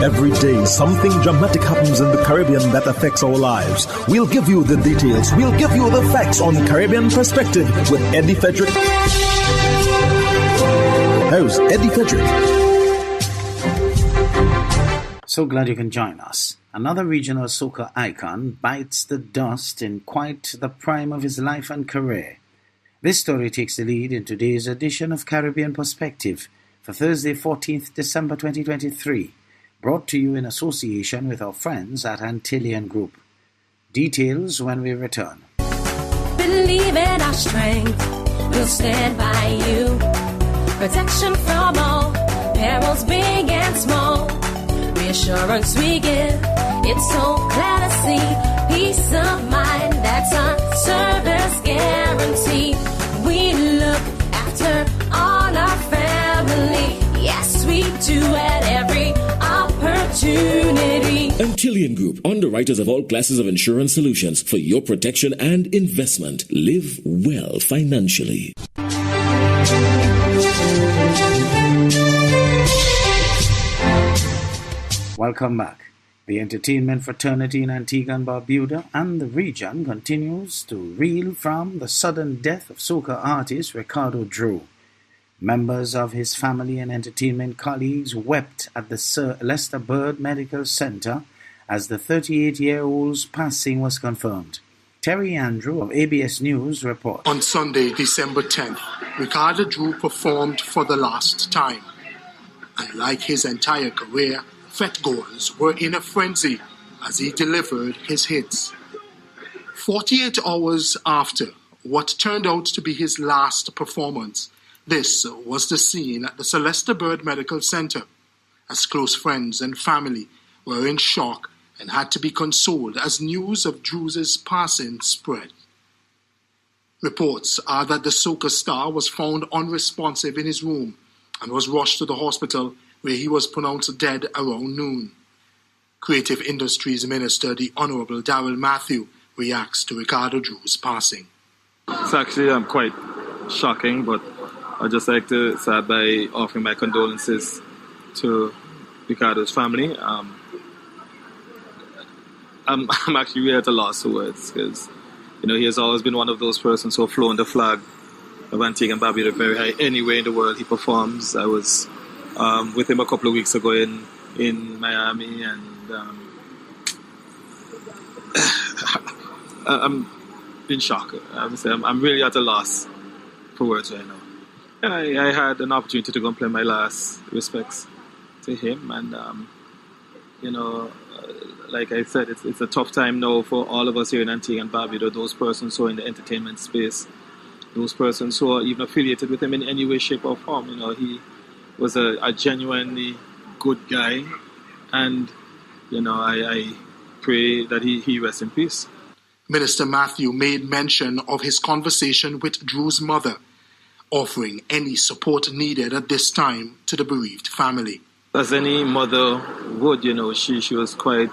Every day, something dramatic happens in the Caribbean that affects our lives. We'll give you the details. We'll give you the facts on Caribbean Perspective with Eddie Frederick. How's Eddie Frederick? So glad you can join us. Another regional soca icon bites the dust in quite the prime of his life and career. This story takes the lead in today's edition of Caribbean Perspective for Thursday, 14th December 2023. Brought to you in association with our friends at Antillian Group. Details when we return. Believe in our strength, we'll stand by you. Protection from all, perils big and small. Reassurance we give, it's so clear to see. Peace of mind, that's our service guarantee. We look after all our family. Yes, we do at every opportunity. Antillian Group, underwriters of all classes of insurance solutions for your protection and investment. Live well financially. Welcome back. The entertainment fraternity in Antigua and Barbuda and the region continues to reel from the sudden death of soca artist Ricardo Drew. Members of his family and entertainment colleagues wept at the Sir Lester Bird Medical Center as the 38-year-old's passing was confirmed. Terry Andrew of ABS News reports. On Sunday, December 10th, Ricardo Drew performed for the last time. And like his entire career, fete-goers were in a frenzy as he delivered his hits. 48 hours after what turned out to be his last performance, this was the scene at the Sir Lester Bird Medical Center, as close friends and family were in shock and had to be consoled as news of Drew's passing spread. Reports are that the soca star was found unresponsive in his room and was rushed to the hospital where he was pronounced dead around noon. Creative Industries Minister, the Honourable Darrell Matthew, reacts to Ricardo Drew's passing. It's actually quite shocking, but I'd just like to start by offering my condolences to Ricardo's family. I'm actually really at a loss for words because, he has always been one of those persons who have flown the flag of Antigua and Barbuda very high. Anywhere in the world he performs. I was with him a couple of weeks ago in Miami, and I'm in shock. I'm really at a loss for words right now. I had an opportunity to go and play my last respects to him, and like I said, it's a tough time now for all of us here in Antigua and Barbuda, those persons who are in the entertainment space, those persons who are even affiliated with him in any way, shape or form. He was a genuinely good guy, and I pray that he rests in peace. Minister Matthew made mention of his conversation with Drew's mother, offering any support needed at this time to the bereaved family. As any mother would, she was quite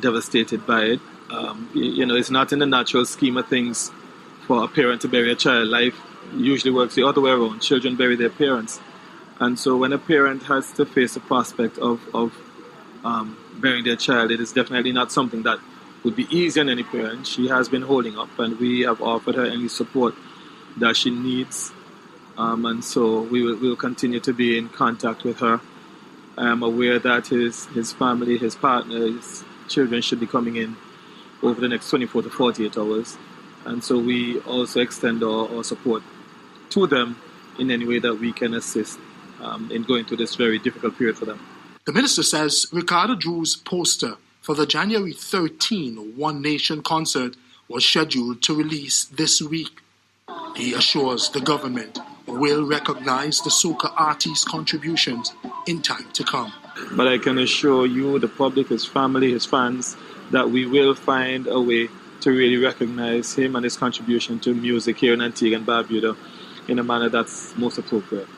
devastated by it. It's not in the natural scheme of things for a parent to bury a child. Life usually works the other way around. Children bury their parents. And so when a parent has to face the prospect of burying their child, it is definitely not something that would be easy on any parent. She has been holding up, and we have offered her any support that she needs. And so we'll continue to be in contact with her. I am aware that his family, his partner, his children should be coming in over the next 24 to 48 hours. And so we also extend our support to them in any way that we can assist in going through this very difficult period for them. The minister says Ricardo Drew's poster for the January 13 One Nation concert was scheduled to release this week. He assures the government will recognize the soca artist's contributions in time to come. But I can assure you, the public, his family, his fans, that we will find a way to really recognize him and his contribution to music here in Antigua and Barbuda in a manner that's most appropriate.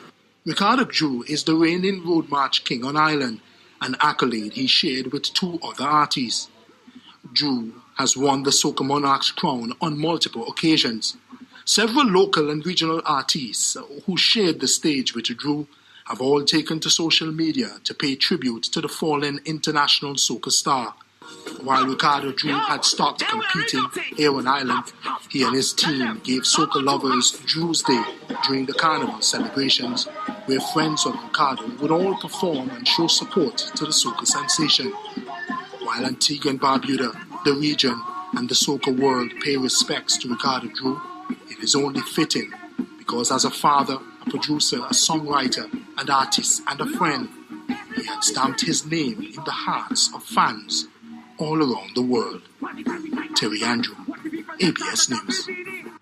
Ricardo Drew is the reigning Road March King on Island, an accolade he shared with two other artists. Drew has won the Soca Monarch's crown on multiple occasions. Several local and regional artists who shared the stage with Drew have all taken to social media to pay tribute to the fallen international soca star. While Ricardo Drew had stopped competing here on Island, he and his team gave soca lovers Drew's Day during the carnival celebrations, where friends of Ricardo would all perform and show support to the soca sensation. While Antigua and Barbuda, the region, and the soca world pay respects to Ricardo Drew, it is only fitting because as a father, a producer, a songwriter, an artist, and a friend, he had stamped his name in the hearts of fans all around the world. Terry Andrew, ABS News.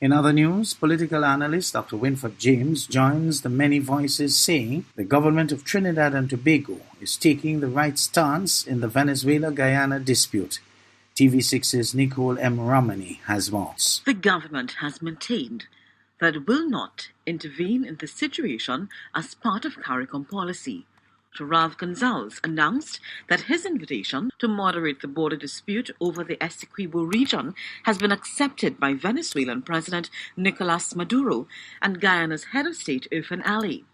In other news, political analyst Dr. Winford James joins the many voices saying the government of Trinidad and Tobago is taking the right stance in the Venezuela-Guyana dispute. TV6's Nicole M. Romani has more. The government has maintained that it will not intervene in the situation as part of CARICOM policy. Ralph Gonzalez announced that his invitation to moderate the border dispute over the Essequibo region has been accepted by Venezuelan President Nicolas Maduro and Guyana's head of state Irfan Ali.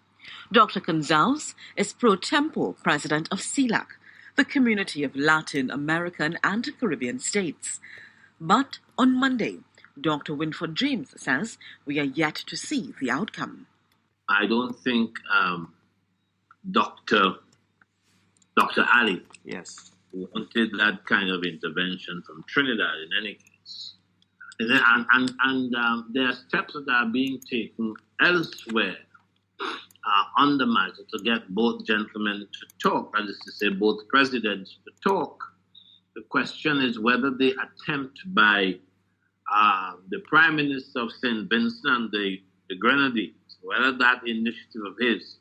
Dr. Gonzalez is pro tempore president of CELAC, the community of Latin American and Caribbean states. But on Monday, Dr. Winford James says we are yet to see the outcome. I don't think Dr. Ali wanted that kind of intervention from Trinidad in any case. And there are steps that are being taken elsewhere on the matter to get both gentlemen to talk, that is to say, both presidents to talk. The question is whether the attempt by the Prime Minister of St. Vincent and the Grenadines, whether that initiative of his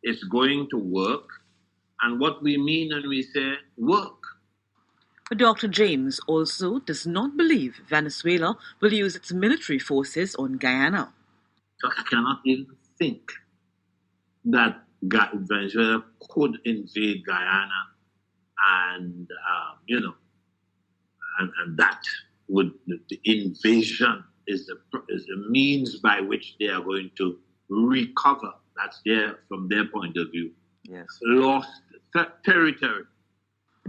is going to work, and what we mean when we say work. But Dr. James also does not believe Venezuela will use its military forces on Guyana. So I cannot even think that Venezuela could invade Guyana, and that would the invasion is a means by which they are going to recover. That's from their point of view. Yes. Lost territory.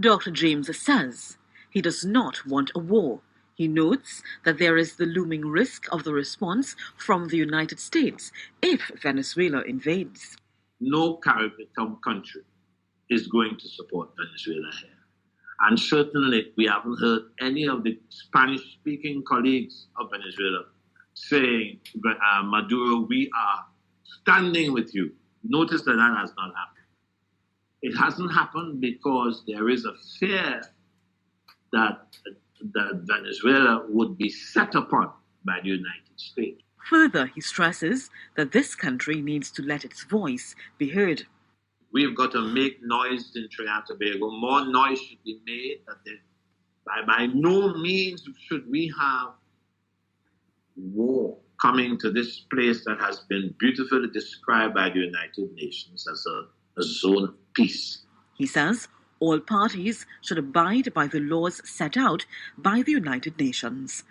Dr. James says he does not want a war. He notes that there is the looming risk of the response from the United States if Venezuela invades. No Caribbean country is going to support Venezuela here. And certainly we haven't heard any of the Spanish-speaking colleagues of Venezuela saying, Maduro, we are standing with you. Notice that has not happened. It hasn't happened because there is a fear that Venezuela would be set upon by the United States. Further, he stresses that this country needs to let its voice be heard. We've got to make noise in Trinidad and Tobago. More noise should be made. By no means should we have war coming to this place that has been beautifully described by the United Nations as a zone of peace. He says all parties should abide by the laws set out by the United Nations.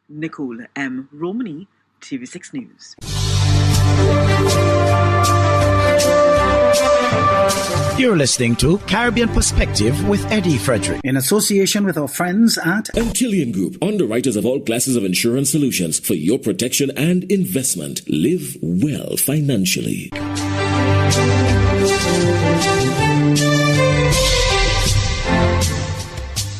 Nicole M. Romani, TV6 News. You're listening to Caribbean Perspective with Eddie Frederick. In association with our friends at Antillian Group, underwriters of all classes of insurance solutions for your protection and investment. Live well financially.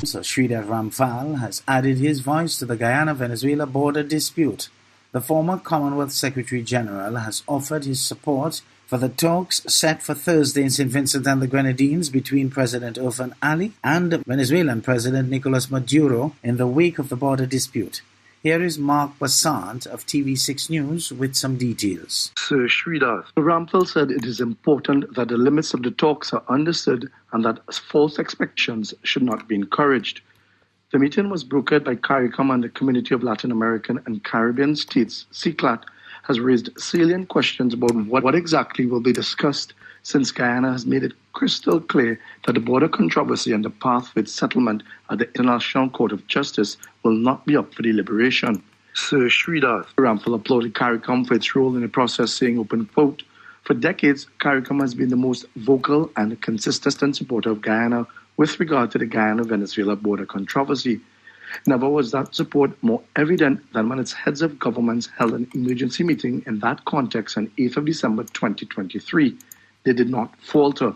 So Sridhar Ramphal has added his voice to the Guyana-Venezuela border dispute. The former Commonwealth Secretary General has offered his support for the talks set for Thursday in St. Vincent and the Grenadines between President Irfan Ali and Venezuelan President Nicolas Maduro in the wake of the border dispute. Here is Mark Bassant of TV6 News with some details. Sir Sridhar, Ramphal said it is important that the limits of the talks are understood and that false expectations should not be encouraged. The meeting was brokered by CARICOM and the Community of Latin American and Caribbean States, CCLAT, has raised salient questions about what exactly will be discussed, since Guyana has made it crystal clear that the border controversy and the path for its settlement at the International Court of Justice will not be up for deliberation. Sir Sridhar Ramphal applauded CARICOM for its role in the process, saying, open quote, For decades, CARICOM has been the most vocal and consistent supporter of Guyana with regard to the Guyana-Venezuela border controversy. Never was that support more evident than when its heads of governments held an emergency meeting in that context on 8th of December 2023. They did not falter.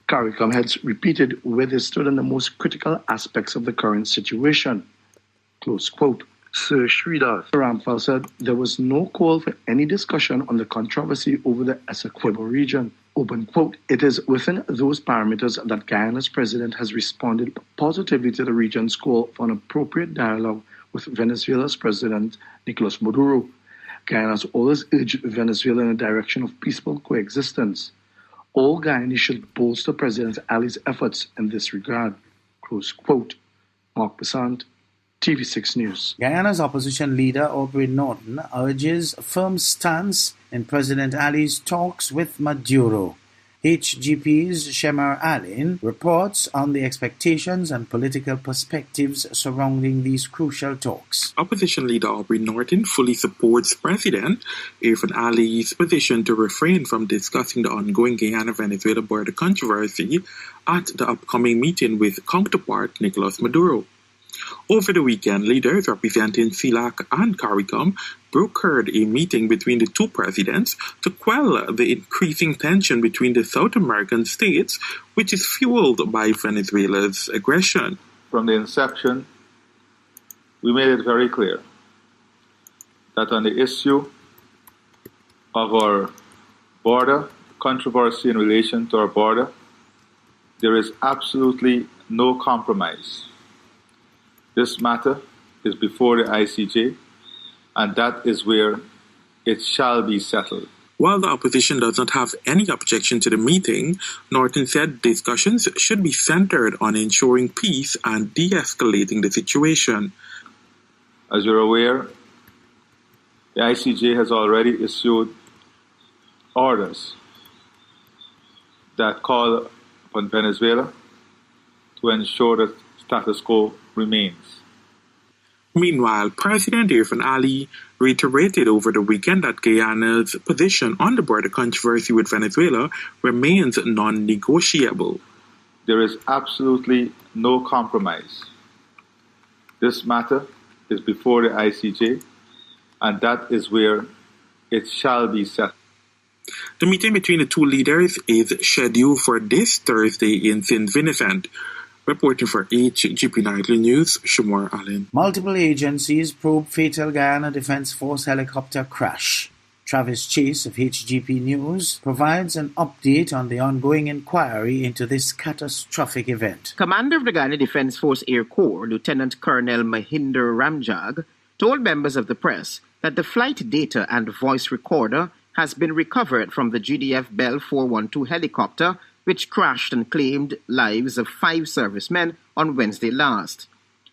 CARICOM heads repeated where they stood on the most critical aspects of the current situation. Close quote. Sir Sridhar Ramphal said there was no call for any discussion on the controversy over the Essequibo region. Open quote. It is within those parameters that Guyana's president has responded positively to the region's call for an appropriate dialogue with Venezuela's president, Nicolas Maduro. Guyana has always urged Venezuela in a direction of peaceful coexistence. All Guyanese should bolster President Ali's efforts in this regard. Close quote. Mark Besant, TV6 News. Guyana's opposition leader Aubrey Norton urges a firm stance in President Ali's talks with Maduro. HGP's Shemar Allen reports on the expectations and political perspectives surrounding these crucial talks. Opposition leader Aubrey Norton fully supports President Irfan Ali's position to refrain from discussing the ongoing Guyana-Venezuela border controversy at the upcoming meeting with counterpart Nicolas Maduro. Over the weekend, leaders representing CELAC and CARICOM brokered a meeting between the two presidents to quell the increasing tension between the South American states, which is fueled by Venezuela's aggression. From the inception, we made it very clear that on the issue of our border, controversy in relation to our border, there is absolutely no compromise. This matter is before the ICJ, and that is where it shall be settled. While the opposition does not have any objection to the meeting, Norton said discussions should be centered on ensuring peace and de-escalating the situation. As you're aware, the ICJ has already issued orders that call upon Venezuela to ensure that status quo remains. Meanwhile, President Irfan Ali reiterated over the weekend that Guyana's position on the border controversy with Venezuela remains non-negotiable. There is absolutely no compromise. This matter is before the ICJ, and that is where it shall be settled. The meeting between the two leaders is scheduled for this Thursday in St. Vincent. Reporting for HGP Nightly News, Shamar Allen. Multiple agencies probe fatal Guyana Defence Force helicopter crash. Travis Chase of HGP News provides an update on the ongoing inquiry into this catastrophic event. Commander of the Guyana Defence Force Air Corps, Lieutenant Colonel Mahinder Ramjag, told members of the press that the flight data and voice recorder has been recovered from the GDF Bell 412 helicopter, which crashed and claimed lives of 5 servicemen on Wednesday last.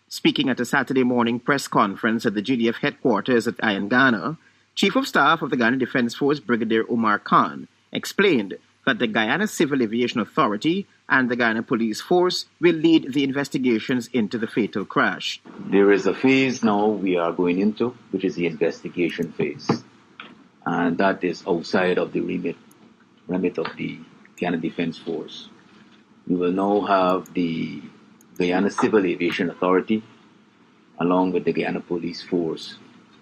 Speaking at a Saturday morning press conference at the GDF headquarters at Ghana, Chief of Staff of the Guyana Defence Force Brigadier Omar Khan explained that the Guyana Civil Aviation Authority and the Guyana Police Force will lead the investigations into the fatal crash. There is a phase now we are going into, which is the investigation phase. And that is outside of the remit of the Guyana Defence Force. We will now have the Guyana Civil Aviation Authority, along with the Guyana Police Force,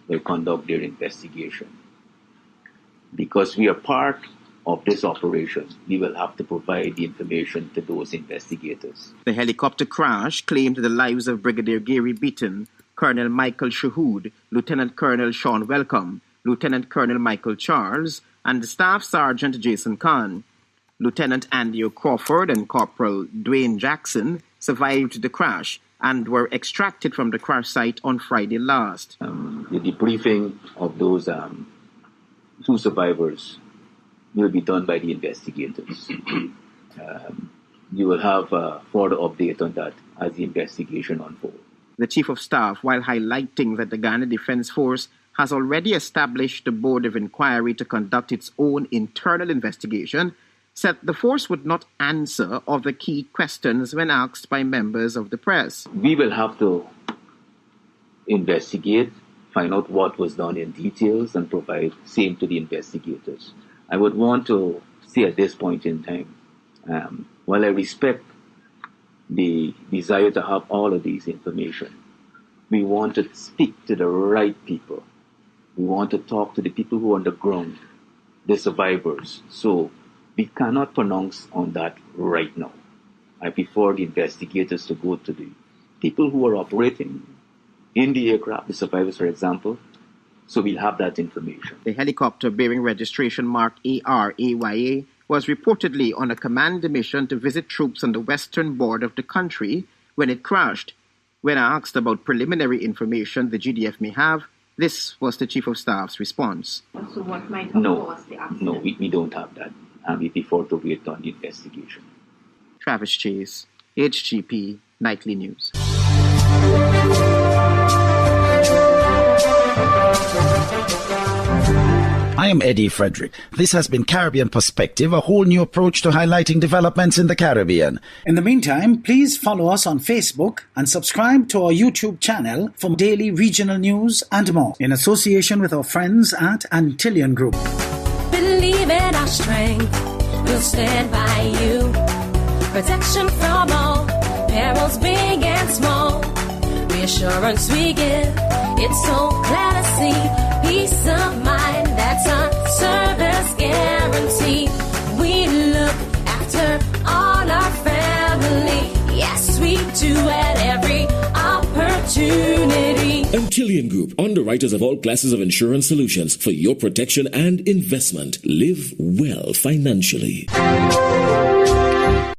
will conduct their investigation. Because we are part of this operation, we will have to provide the information to those investigators. The helicopter crash claimed the lives of Brigadier Gary Beaton, Colonel Michael Shahood, Lieutenant Colonel Sean Welcome, Lieutenant Colonel Michael Charles, and Staff Sergeant Jason Khan. Lieutenant Andy Crawford and Corporal Dwayne Jackson survived the crash and were extracted from the crash site on Friday last. The debriefing of those 2 survivors will be done by the investigators. You will have a further update on that as the investigation unfolds. The Chief of Staff, while highlighting that the Guyana Defence Force has already established a board of inquiry to conduct its own internal investigation, said the force would not answer all the key questions when asked by members of the press. We will have to investigate, find out what was done in details, and provide same to the investigators. I would want to say at this point in time, while I respect the desire to have all of these information, we want to speak to the right people. We want to talk to the people who are on the ground, the survivors. So we cannot pronounce on that right now. I prefer the investigators to go to the people who are operating in the aircraft, the survivors, for example, so we'll have that information. The helicopter bearing registration mark ARAYA was reportedly on a command mission to visit troops on the western border of the country when it crashed. When I asked about preliminary information the GDF may have, this was the Chief of Staff's response. So what might have caused the accident? No, we don't have that. And we prefer to wait on the investigation. Travis Chase, HGP Nightly News. I am Eddie Frederick. This has been Caribbean Perspective, a whole new approach to highlighting developments in the Caribbean. In the meantime, please follow us on Facebook and subscribe to our YouTube channel for daily regional news and more, in association with our friends at Antillian Group. Believe in our strength, we'll stand by you. Protection from all perils, big and small. Reassurance we give, it's so clear to see. Peace of mind, that's our service guarantee. We look after all our family. Yes, we do at every opportunity. Antillian Group, underwriters of all classes of insurance solutions for your protection and investment. Live well financially.